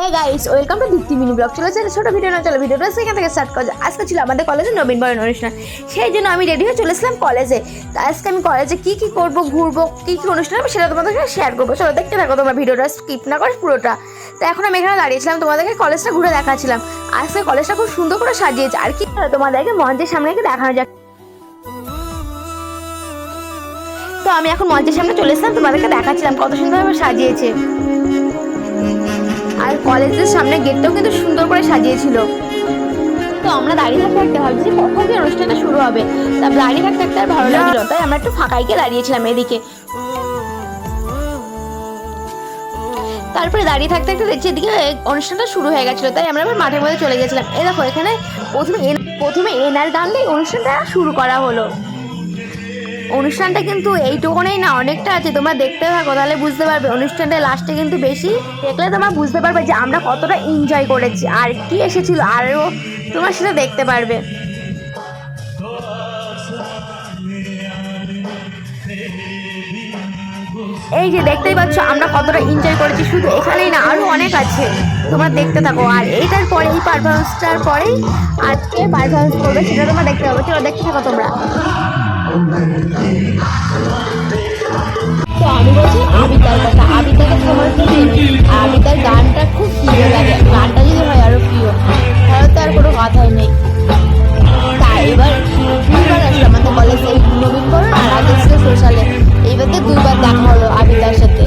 High guys, welcome to Dipti mini blog. চলো ছোট video না, চলো ভিডিওটা সেখান থেকে স্টার্ট করা যায়। আজকে ছিল আমাদের কলেজে নবীনবরণ অনুষ্ঠান, সেই জন্য আমি রেডি হয়ে চলে এসেছিলাম কলেজে। তো আজকে আমি কলেজে কী করবো, ঘুরবো, কী অনুষ্ঠান হবে সেটা তোমাদের সাথে শেয়ার করবো। চলো দেখতে থাকো তোমরা, ভিডিওটা স্কিপ না করে পুরোটা। তো এখন আমি এখানে দাঁড়িয়েছিলাম, তোমাদেরকে কলেজটা ঘুরে দেখাচ্ছিলাম। আজকে কলেজটা খুব সুন্দর করে সাজিয়েছে, আর কি তোমাদেরকে মঞ্চের সামনে দেখানো যাক। তো আমি এখন মঞ্চের সামনে চলে এসেছিলাম, তোমাদেরকে দেখাচ্ছিলাম কত সুন্দরভাবে সাজিয়েছে। আর কলেজের সামনে গেটটাও কিন্তু সুন্দর করে সাজিয়েছিল। তো আমরা দাঁড়িয়ে থাকতে ভাবছি কখন যে অনুষ্ঠানটা শুরু হবে। তা দাঁড়িয়ে থাকতে আর ভালো লাগলো, তাই আমরা একটু ফাঁকাই গিয়ে দাঁড়িয়েছিলাম এদিকে। তারপরে দাঁড়িয়ে থাকতে দেখছি এদিকে অনুষ্ঠানটা শুরু হয়ে গেছিলো, তাই আমরা আবার মাঠের মধ্যে চলে গেছিলাম। এই দেখো এখানে প্রথমে এনার গান দিয়ে অনুষ্ঠানটা শুরু করা হলো। অনুষ্ঠানটা কিন্তু এইটুকুনেই না, অনেকটা আছে, তোমরা দেখতে থাকো তাহলে বুঝতে পারবে। অনুষ্ঠানটা লাস্টে কিন্তু বেশি দেখলে তোমরা বুঝতে পারবে যে আমরা কতটা এনজয় করেছি, আর কি এসেছিল আরও তোমরা সেটা দেখতে পারবে। এই যে দেখতেই পাচ্ছ আমরা কতটা এনজয় করেছি, শুধু এখানেই না আরও অনেক আছে, তোমরা দেখতে থাকো। আর এইটার পরে এই পারফরমেন্সটার পরেই আজকে পারফরমেন্স করবে, সেটা তোমরা দেখতে পাবে। চলো দেখতে থাকো তোমরা। তো আমি বলছি আবিদার কথা। আবিদাকে তোমার তো আবিদার গানটা খুব প্রিয় লাগে, গানটা যদি হয় আরো প্রিয়, তাহলে তো আর কোনো কথাই নেই। তাই এবার দুইবার আসলো আমাদের কলেজে, নবীনবরণ আর আগে ছিল সোশ্যালে। এইবার তো দুইবার দেখা হলো আবিদার সাথে।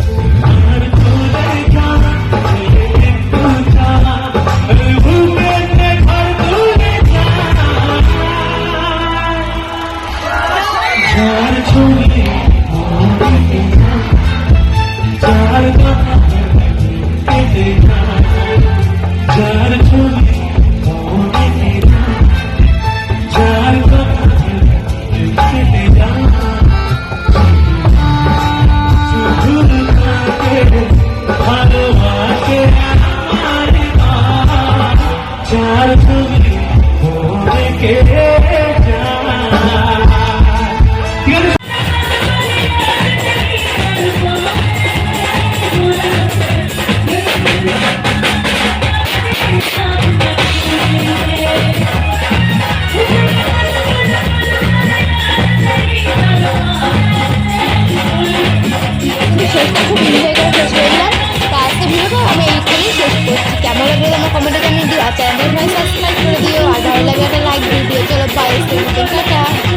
কেমন লাগবে আমার কমেন্টে জানিয়ে দিও, আর চ্যানেলটা সাবস্ক্রাইব করে দিও, আর ভালো লাগে একটা লাইক দিয়ে দিও। চলো বাই, টাটা।